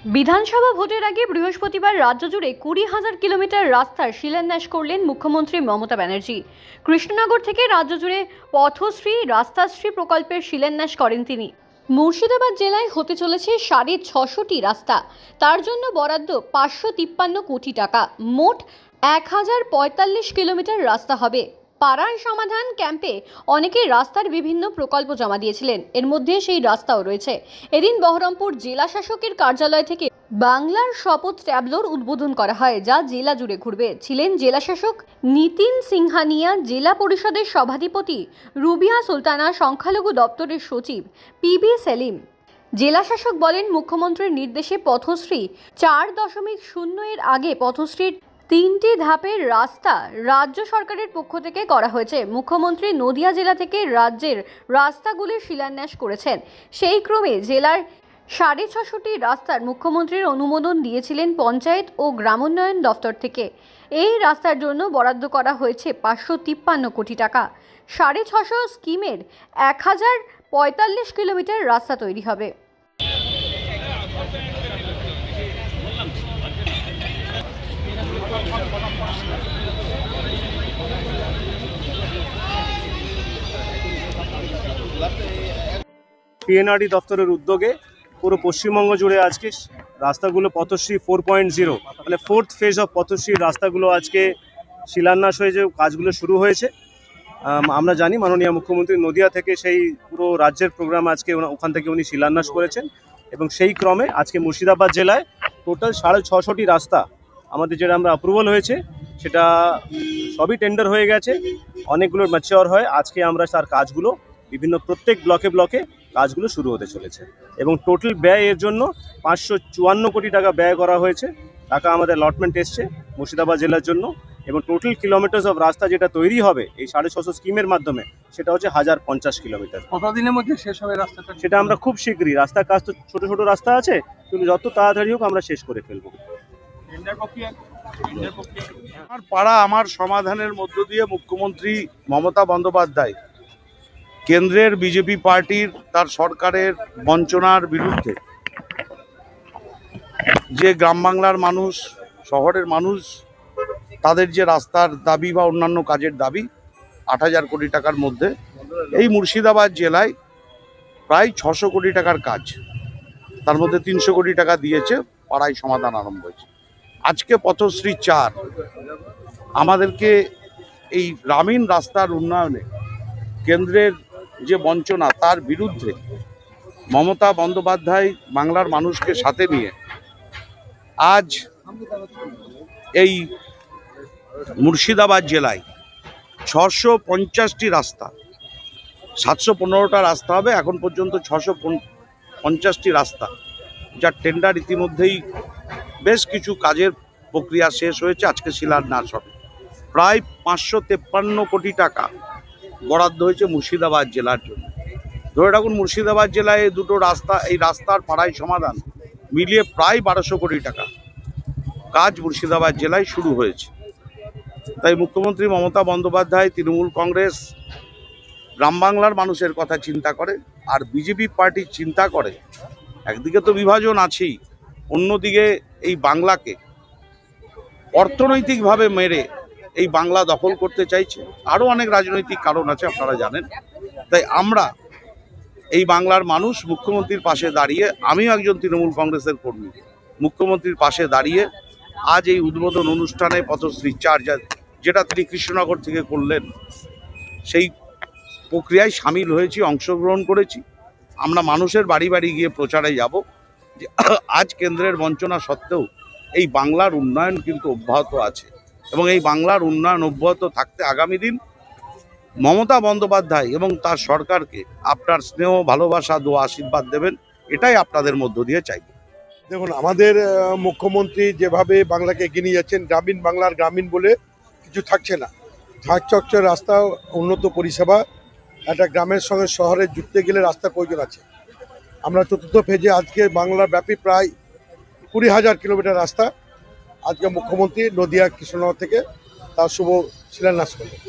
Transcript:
বিধানসভা ভোটের আগে বৃহস্পতিবার রাজ্য জুড়ে 20,000 কিলোমিটার রাস্তার শিলান্যাস করলেন মুখ্যমন্ত্রী মমতা ব্যানার্জি। কৃষ্ণনগর থেকে রাজ্য জুড়ে পথশ্রী রাস্তাশ্রী প্রকল্পের শিলান্যাস করেন তিনি। মুর্শিদাবাদ জেলায় হতে চলেছে 650টি রাস্তা, তার জন্য বরাদ্দ 553 কোটি টাকা। মোট 1045 কিলোমিটার রাস্তা হবে। পাড়ায় সমাধান ক্যাম্পে অনেকে রাস্তার বিভিন্ন প্রকল্প জমা দিয়েছিলেন, এর মধ্যে সেই রাস্তাও রয়েছে। এদিন বহরমপুর জেলা শাসকের কার্যালয় থেকে বাংলার শপথ ট্যাবলোর উদ্বোধন করা হয়, যা জেলা জুড়ে ঘুরবে। ছিলেন জেলা শাসক নিতিন সিংহানিয়া, জেলা পরিষদের সভাধিপতি রুবিয়া সুলতানা, সংখ্যালঘু দপ্তরের সচিব পিবি সেলিম। জেলা শাসক বলেন, মুখ্যমন্ত্রীর নির্দেশে পথশ্রী 4.0 এর আগে পথশ্রীর 3টি ধাপের রাস্তা রাজ্য সরকারের পক্ষ থেকে করা হয়েছে। মুখ্যমন্ত্রী নদিয়া জেলা থেকে রাজ্যের রাস্তাগুলির শিলান্যাস করেছেন। সেই ক্রমে জেলার 650টি রাস্তার মুখ্যমন্ত্রীর অনুমোদন দিয়েছিলেন পঞ্চায়েত ও গ্রামোন্নয়ন দফতর থেকে। এই রাস্তার জন্য বরাদ্দ করা হয়েছে 553 কোটি টাকা। 650 স্কিমের 1045 কিলোমিটার রাস্তা তৈরি হবে। পিএনআরডি দপ্তরের উদ্যোগে পুরো পশ্চিমবঙ্গ জুড়ে আজকে রাস্তাগুলো পথশ্রী 4.0 মানে ফোর্থ ফেজ অফ পথশ্রীর রাস্তাগুলো আজকে শিলান্যাস হয়েছে, কাজগুলো শুরু হয়েছে। আমরা জানি মাননীয় মুখ্যমন্ত্রী নদিয়া থেকে সেই পুরো রাজ্যের প্রোগ্রাম আজকে ওখান থেকে উনি শিলান্যাস করেছেন, এবং সেই ক্রমে আজকে মুর্শিদাবাদ জেলায় টোটাল 650টি রাস্তা আমাদের যেটা আমরা অ্যাপ্রুভাল হয়েছে, সেটা সবই টেন্ডার হয়ে গেছে, অনেকগুলো ম্যাচিওর হয়। আজকে আমরা তার কাজগুলো বিভিন্ন প্রত্যেক ব্লকে ব্লকে কাজগুলো শুরু হতে চলেছে, এবং টোটাল ব্যয় এর জন্য 554 কোটি টাকা ব্যয় করা হয়েছে। টাকা আমাদের লটমেন্ট এসছে মুর্শিদাবাদ জেলার জন্য, এবং টোটাল কিলোমিটার্স অফ রাস্তা যেটা তৈরি হবে এই 650 স্কিমের মাধ্যমে, সেটা হচ্ছে 1050 কিলোমিটার। কতদিনের মধ্যে শেষ হবে রাস্তাটা? সেটা আমরা খুব শীঘ্রই, রাস্তার কাজ তো ছোট ছোট রাস্তা আছে, কিন্তু যত তাড়াতাড়ি হোক আমরা শেষ করে ফেলবো। আমার পাড়া আমার সমাধানের মধ্য দিয়ে মুখ্যমন্ত্রী মমতা বন্দ্যোপাধ্যায় কেন্দ্রের বিজেপি পার্টির তার সরকারের বঞ্চনার বিরুদ্ধে যে গ্রাম বাংলার মানুষ, শহরের মানুষ, তাদের যে রাস্তার দাবি বা অন্যান্য কাজের দাবি 8,000 কোটি টাকার মধ্যে এই মুর্শিদাবাদ জেলায় প্রায় 600 কোটি টাকার কাজ, তার মধ্যে 300 কোটি টাকা দিয়েছে, পাড়ায় সমাধান আরম্ভ হয়েছে। আজকে পথশ্রী 4 আমাদেরকে এই গ্রামীণ রাস্তার উন্নয়নে কেন্দ্রের যে বঞ্চনা তার বিরুদ্ধে মমতা বন্দ্যোপাধ্যায় বাংলার মানুষকে সাথে নিয়ে আজ এই মুর্শিদাবাদ জেলায় 650টি রাস্তা, 715টা রাস্তা হবে, এখন পর্যন্ত 650টি রাস্তা, যার টেন্ডার ইতিমধ্যেই বেশ কিছু কাজের প্রক্রিয়া শেষ হয়েছে, আজকে শিলান্যাস হবে। প্রায় 553 কোটি টাকা বরাদ্দ হয়েছে মুর্শিদাবাদ জেলার জন্য। ধরে রাখুন মুর্শিদাবাদ জেলায় এই দুটো রাস্তা, এই রাস্তার পাড়ায় সমাধান মিলিয়ে প্রায় 1200 কোটি টাকা কাজ মুর্শিদাবাদ জেলায় শুরু হয়েছে। তাই মুখ্যমন্ত্রী মমতা বন্দ্যোপাধ্যায়, তৃণমূল কংগ্রেস গ্রাম বাংলার মানুষের কথা চিন্তা করে, আর বিজেপি পার্টি চিন্তা করে একদিকে তো বিভাজন আছেই, অন্যদিকে এই বাংলাকে অর্থনৈতিকভাবে মেরে এই বাংলা দখল করতে চাইছে। আরও অনেক রাজনৈতিক কারণ আছে, আপনারা জানেন। তাই আমরা এই বাংলার মানুষ মুখ্যমন্ত্রীর পাশে দাঁড়িয়ে, আমিও একজন তৃণমূল কংগ্রেসের কর্মী, মুখ্যমন্ত্রীর পাশে দাঁড়িয়ে আজ এই উদ্বোধন অনুষ্ঠানে পথশ্রী 4 যেটা তিনি কৃষ্ণনগর থেকে করলেন, সেই প্রক্রিয়ায় সামিল হয়েছি, অংশগ্রহণ করেছি। আমরা মানুষের বাড়ি বাড়ি গিয়ে প্রচারে যাব যে আজ কেন্দ্রের বঞ্চনা সত্ত্বেও এই বাংলার উন্নয়ন কিন্তু অব্যাহত আছে, এবং এই বাংলার উন্নয়ন অব্যাহত থাকতে আগামী দিন মমতা বন্দ্যোপাধ্যায় এবং তার সরকারকে আপনার স্নেহ, ভালোবাসা, দোয়া, আশীর্বাদ দেবেন, এটাই আপনাদের মধ্য দিয়ে চাইব। দেখুন, আমাদের মুখ্যমন্ত্রী যেভাবে বাংলাকে এগিয়ে নিয়ে যাচ্ছেন, গ্রামীণ বাংলার গ্রামীণ বলে কিছু থাকছে না। ঝাঁকচকচক রাস্তা, উন্নত পরিষেবা, একটা গ্রামের সঙ্গে শহরে যুক্তে গেলে রাস্তার প্রয়োজন আছে। আমরা চতুর্থ ফেজে আজকে বাংলার ব্যাপী প্রায় 20,000 কিলোমিটার রাস্তা আজকে মুখ্যমন্ত্রী নদিয়া কৃষ্ণনগর থেকে তার শুভ শিলান্যাস করলেন।